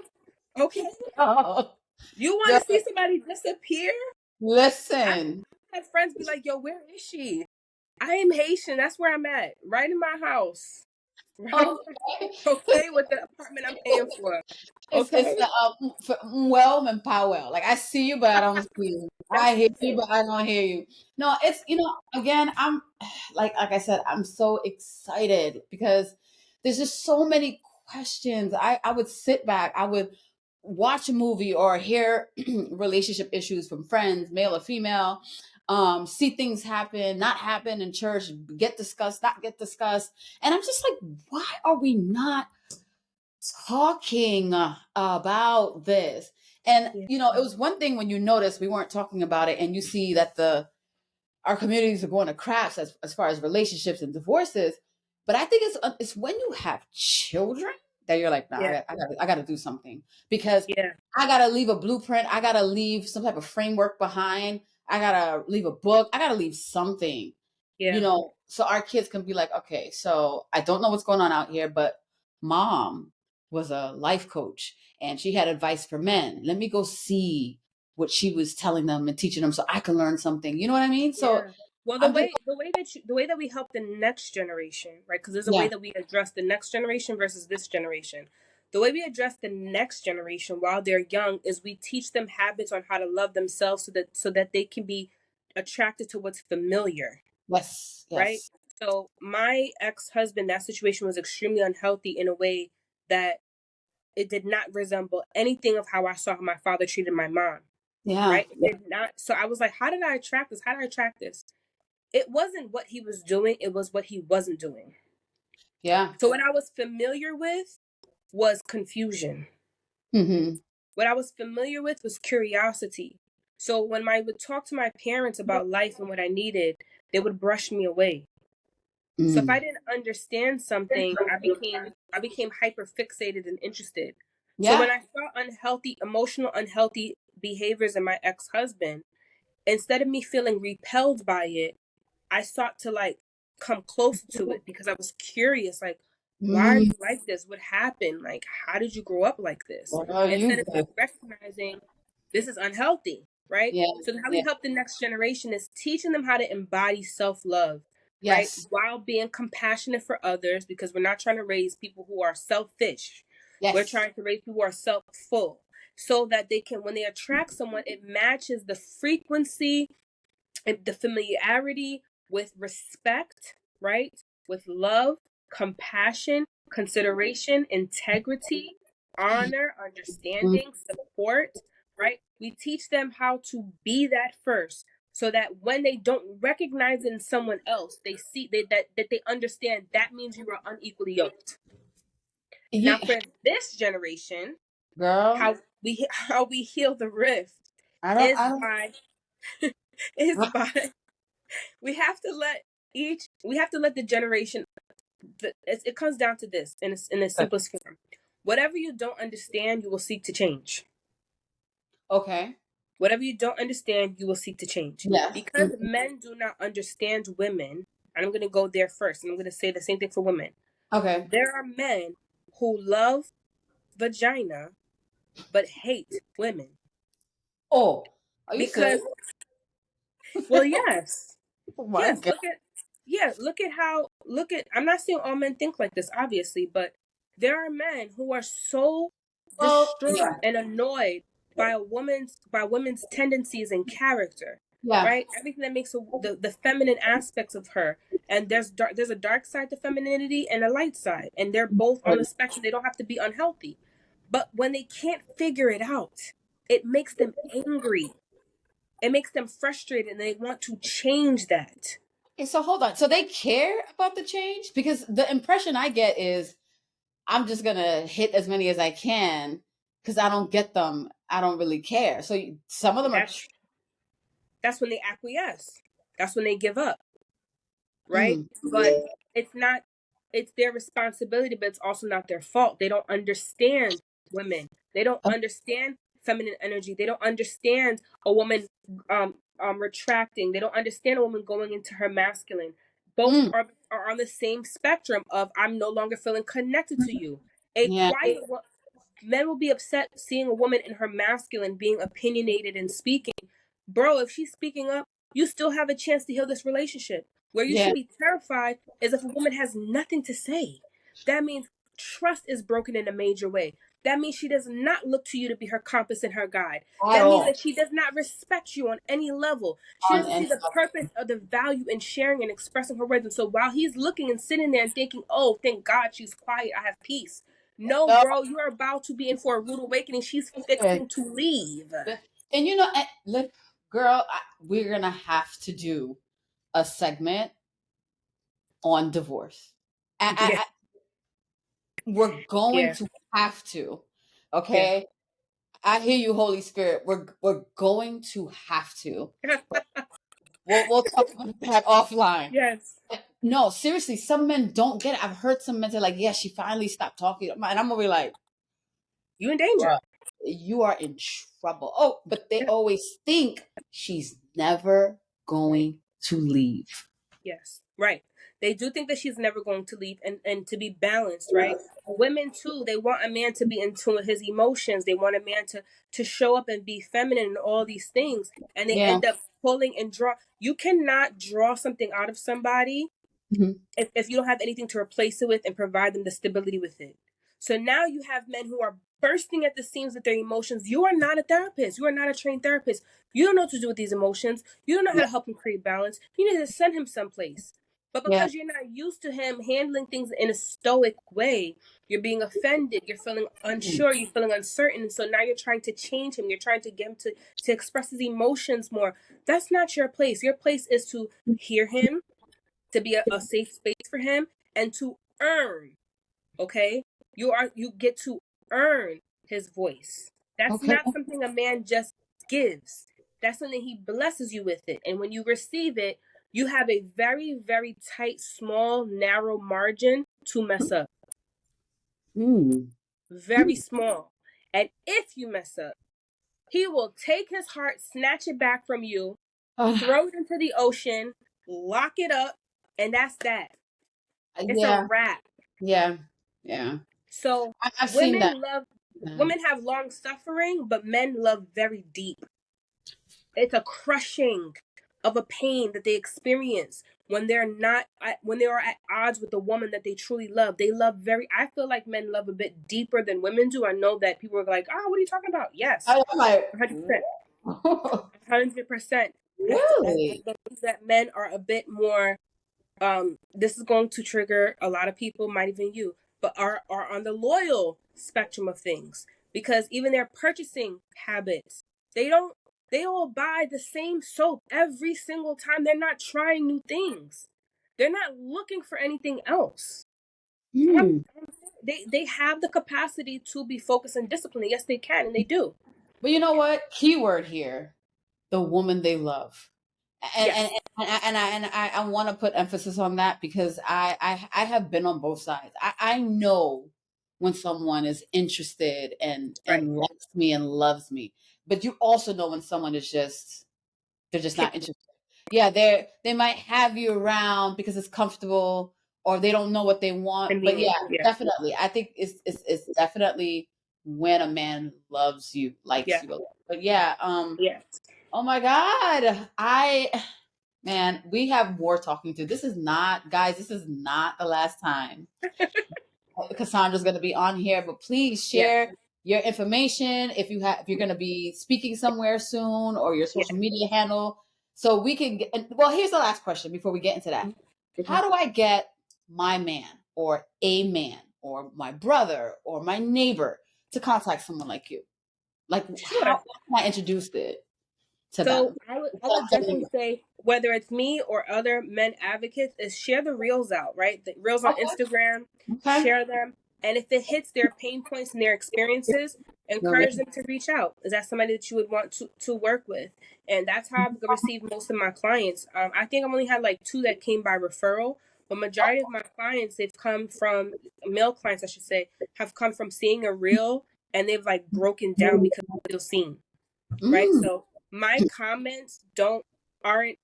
Okay. oh, You want girl, to see somebody disappear? I listen. had friends be like, "Yo, where is she?" I am Haitian. That's where I'm at. Right in my house. Right. Okay. Okay. With the apartment I'm paying for. It's Okay. the well and Powell. Like I see you, but I don't see you. I That's hear you, it. but I don't hear you. No, it's again, I'm like I said, I'm so excited because there's just so many questions. I would sit back, I would watch a movie or hear relationship issues from friends, male or female, see things happen, not happen in church, get discussed, not get discussed. And I'm just like, why are we not talking about this? And Yeah. it was one thing when you notice we weren't talking about it and you see that the our communities are going to crash as far as relationships and divorces. But I think it's when you have children that you're like, nah, Yeah. I got to do something because Yeah. I got to leave a blueprint. I got to leave some type of framework behind. I got to leave a book. I got to leave something, Yeah. so our kids can be like, okay, so I don't know what's going on out here, but mom was a life coach and she had advice for men. Let me go see what she was telling them and teaching them so I can learn something. You know what I mean? So Yeah. Well, I'm just the way that we help the next generation, right? Because there's a way yeah, that we address the next generation versus this generation. The way we address the next generation while they're young is we teach them habits on how to love themselves so that they can be attracted to what's familiar, yes, right? yes. So my ex-husband, that situation was extremely unhealthy in a way that it did not resemble anything of how I saw my father treated my mom, Yeah. right? It did not. So I was like, how did I attract this? How did I attract this? It wasn't what he was doing, it was what he wasn't doing. Yeah. So what I was familiar with was confusion. Mm-hmm. What I was familiar with was curiosity. So when I would talk to my parents about life and what I needed, they would brush me away. So if I Mm. didn't understand something, I became hyper fixated and interested. So Yeah. when I saw unhealthy behaviors in my ex-husband, instead of me feeling repelled by it, I sought to like come closer to it because I was curious, like, why are Mm. you like this? What happened? Like, how did you grow up like this? What are you Instead of me good? recognizing this is unhealthy, right? Yeah. So how we Yeah. help the next generation is teaching them how to embody self-love, right? Yes. While being compassionate for others, because we're not trying to raise people who are selfish. We're Yes. trying to raise people who are self-full so that they can, when they attract someone, it matches the frequency, the familiarity with respect, right? With love, compassion, consideration, integrity, honor, Mm. understanding, support, right? We teach them how to be that first so that when they don't recognize it in someone else, they see that they understand that means you are unequally yoked. Now You, for this generation, girl, how we heal the rift I is don't. by is by we have to let the generation, it comes down to this in its simplest form. Whatever you don't understand, you will seek to change. Okay. Whatever you don't understand, you will seek to change. Yes. Because men do not understand women, and I'm going to go there first, and I'm going to say the same thing for women. Okay. There are men who love vagina but hate women Oh, are you because, serious? well, yes. Oh my Yes, God. look at I'm not saying all men think like this, obviously, but there are men who are so Well, distraught yeah. and annoyed by women's tendencies and character, Yeah. right? Everything that makes the feminine aspects of her. And there's a dark side to femininity and a light side, and they're both on the spectrum. They don't have to be unhealthy. But when they can't figure it out, it makes them angry. It makes them frustrated and they want to change that. Okay, so hold on. So they care about the change? Because the impression I get is I'm just gonna hit as many as I can because I don't get them. I don't really care. So some of them are. That's when they acquiesce. That's when they give up, right? Mm, But it's not, it's their responsibility, but it's also not their fault. They don't understand women. They don't understand feminine energy. They don't understand a woman retracting. They don't understand a woman going into her masculine. Both mm, are on the same spectrum of I'm no longer feeling connected to you. A yeah, quiet Men will be upset seeing a woman in her masculine being opinionated and speaking. Bro, if she's speaking up, you still have a chance to heal this relationship. Where you yeah, should be terrified is if a woman has nothing to say. That means trust is broken in a major way. That means she does not look to you to be her compass and her guide. at That means all. that she does not respect you on any level. She On doesn't and see the purpose or the value in sharing and expressing her words. And so while he's looking and sitting there and thinking, oh, thank God she's quiet, I have peace. No, no, bro, you are about to be in for a rude awakening. She's fixing to leave. and you know, look, girl, we're gonna have to do a segment on divorce. Yeah, We're going yeah. to have to. Yeah. Okay, I hear you, Holy Spirit. We're going to have to. But we'll talk about that offline. Yes. No, seriously, some men don't get it. I've heard some men say like, "Yeah, she finally stopped talking," and I'm gonna be like, You in danger. "Bruh, you are in trouble." Oh, but they always think she's never Right. going to leave. Yes. Right. They do think that she's never going to leave and to be balanced, right? Women too, they want a man to be in tune with his emotions. They want a man to show up and be feminine and all these things. And they Yeah. end up pulling and draw. You cannot draw something out of somebody Mhm. if you don't have anything to replace it with and provide them the stability with it. So now you have men who are bursting at the seams with their emotions. You are not a therapist. You are not a trained therapist. You don't know what to do with these emotions. You don't know how Yeah. to help him create balance. You need to send him someplace. But Yeah. because you're not used to him handling things in a stoic way, you're being offended. You're feeling Mm. unsure. You're feeling uncertain. So now you're trying to change him. You're trying to get him to express his emotions more. That's not your place. Your place is to hear him, to be a safe space for him, and to earn. Okay, you get to earn his voice. That's Okay. not something a man just gives. That's something he blesses you with it, and when you receive it, you have a very very tight, small, narrow margin to mess up. Mm. Very small. And if you mess up, he will take his heart, snatch it back from you, throw it into the ocean, lock it up, and that's that. It's a Yeah. wrap. Yeah. Yeah. So I've seen that. Yeah. women have long suffering, but men love very deep. It's a crushing of a pain that they experience when they're not when they are at odds with the woman that they truly love. They love very, I feel like men love a bit deeper than women do. I know that people are like, "Oh, what are you talking about?" Yes. I'm like, 100%. "Whoa." 100%. I Really? believe that men are a bit more, this is going to trigger a lot of people, might even you, but are on the loyal spectrum of things, because even their purchasing habits, they don't they all buy the same soap every single time. They're not trying new things. They're not looking for anything else. Hmm. They have the capacity to be focused and disciplined. Yes, they can, and they do. But you know what? Keyword here: the woman they love. And and Yes, I want to put emphasis on that because I have been on both sides. I know when someone is interested right. and likes me and loves me, but you also know when someone is just they're just not interested. Yeah, they might have you around because it's comfortable or they don't know what they want. But yeah, Convenient. Yeah. definitely, I think it's definitely when a man loves you, likes Yeah. you. But yeah, Yeah. oh my God, man, we have more talking to. This is not, guys. This is not the last time Cassandra's going to be on here. But please Yeah. share your information if you're going to be speaking somewhere soon or your Yeah. social media handle, so we can get. Well, here's the last question before we get into that. Mhm. How do I get my man or a man or my brother or my neighbor to contact someone like you? Like, how Sure. can I introduce it to So them. I would definitely say whether it's me or other men advocates is share the reels out, right? The reels on Okay. Instagram, Okay. share them, and if it hits their pain points and their experiences, No, yeah. encourage them to reach out. Is that somebody that you would want to work with? And that's how I've received most of my clients. I think I've only had like two that came by referral, but majority of my clients they've come from male clients, I should say, have come from seeing a reel and they've like broken down because of the scene, right? Mm. So my comments don't aren't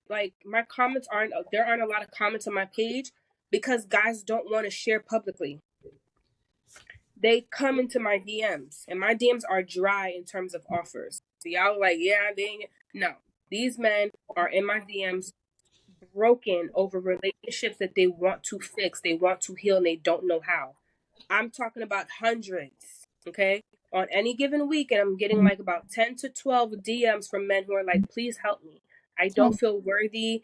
like my comments aren't there aren't a lot of comments on my page because guys don't want to share publicly. They come into my DMs and my DMs are dry in terms of offers. So y'all are like, yeah, they ain't. No. These men are in my DMs broken over relationships that they want to fix, they want to heal, and they don't know how. I'm talking about hundreds, okay? On any given week, and I'm getting like about 10 to 12 DMs from men who are like, please help me. I don't Oh, feel worthy.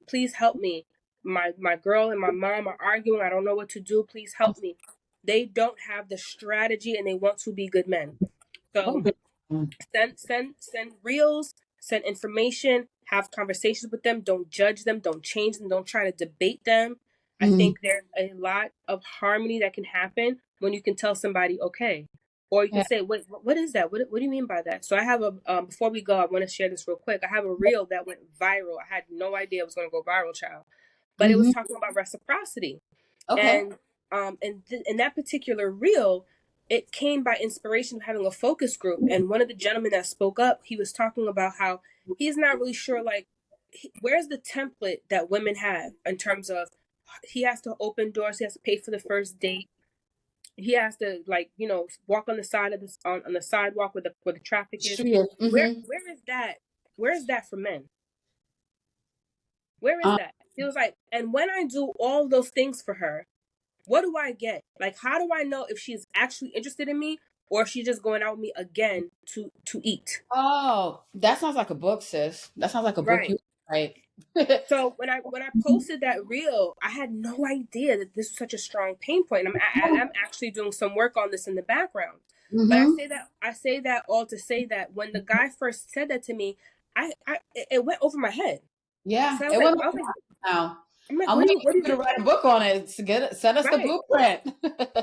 Please help me. My girl and my mom are arguing. I don't know what to do. Please help me. They don't have the strategy and they want to be good men. So oh. send reels, send information, have conversations with them, don't judge them, don't change them, don't try to debate them. I Mm. think there's a lot of harmony that can happen when you can tell somebody okay, or you can Yeah. say what is that, what do you mean by that? So I have a before we go I want to share this real quick. I have a reel that went viral. I had no idea it was going to go viral, child, but it was Hmm. talking about reciprocity. Okay. And in that particular reel, it came by inspiration of having a focus group. And one of the gentlemen that spoke up, he was talking about how he's not really sure, like, where's the template that women have in terms of he has to open doors, he has to pay for the first date, he has to like walk on the side of this on the sidewalk where the traffic is. Sure. Where Mm-hmm. where is that? Where is that for men? Where is Um, that? He was like, and when I do all those things for her, what do I get? Like, how do I know if she's actually interested in me or if she's just going out with me again to eat? oh, that sounds like a book, sis. That sounds like a book Right. you write. So when I posted that reel, I had no idea that this was such a strong pain point. I'm actually doing some work on this in the background. But Mm-hmm. I say that all to say that when the guy first said that to me, it went over my head. Yeah, So it went I was like, now. I'm like, I'm waiting what for do you you to write a book on it to get it, send us the right? blueprint.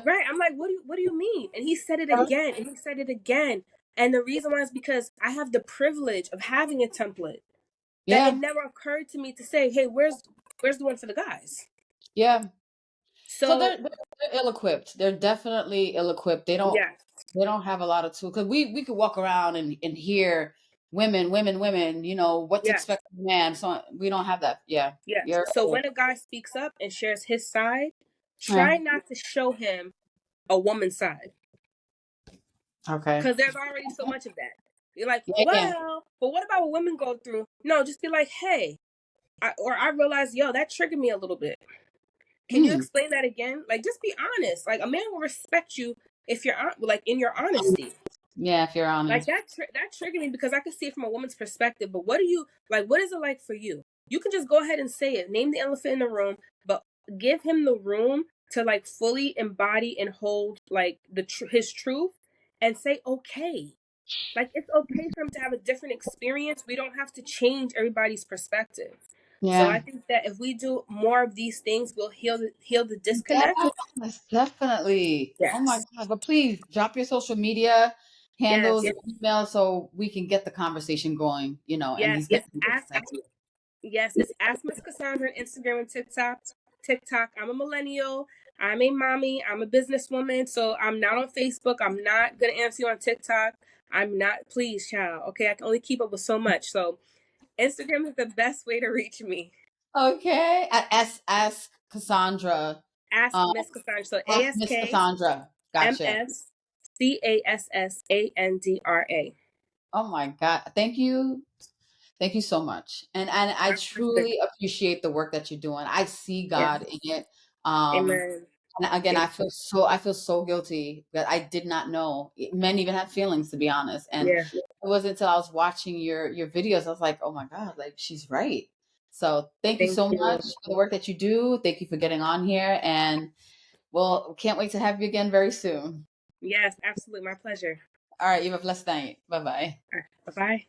Right. I'm like, what do you mean? And he said it again and he said it again. And the reason why is because I have the privilege of having a template that it Yeah, never occurred to me to say, hey, where's the one for the guys? yeah. So So they're ill-equipped. They're definitely ill-equipped. yes, They don't have a lot of tools because we could walk around and hear women, women, women. You know what to yes, expect from a man. So we don't have that. Yeah, yes. you're So right. when a guy speaks up and shares his side, Yeah. try not to show him a woman's side. Okay. Because there's already so much of that. You're like, Yeah, yeah. well, but what about what women go through? No, just be like, hey, I realized, yo, that triggered me a little bit. Can you Mm. explain that again? Like, just be honest. Like, a man will respect you if you're like in your honesty. Yeah, if you're Like honest. that triggered me because I could see it from a woman's perspective. But what do you like? What is it like for you? You can just go ahead and say it. Name the elephant in the room, but give him the room to like fully embody and hold like his truth, and say okay. Like it's okay for him to have a different experience. We don't have to change everybody's perspective. So I Yeah. think that if we do more of these things, we'll heal the disconnect. Yes, definitely. Oh my Yes. God. But please drop your social media handles, Yes. your email so we can get the conversation going, and Yes. these get people connected. It's Ask Miss Cassandra on Instagram and TikTok. TikTok. I'm a millennial. I'm a mommy. I'm a businesswoman. So I'm not on Facebook. I'm not gonna answer you on TikTok. I'm not. Please, child. Okay, I can only keep up with so much. So Instagram is the best way to reach me. Okay. Ask Cassandra. Ask Um, Miss Cassandra. So Ask Miss Cassandra. Gotcha. AskMissCassandra. Oh my God. Thank you. Thank you so much. And I truly appreciate the work that you're doing. I see Yeah. God in it. Um, Amen. and again, Amen. I feel so guilty that I did not know men even have feelings, to be honest. And Yeah. it wasn't until I was watching your videos, I was like, oh my God, like she's right. So thank you Thank so much you. for the work that you do. Thank you for getting on here. And well, can't wait to have you again very soon. Yes, absolutely. My pleasure. All right, you have a blessed night. Bye bye. Bye bye.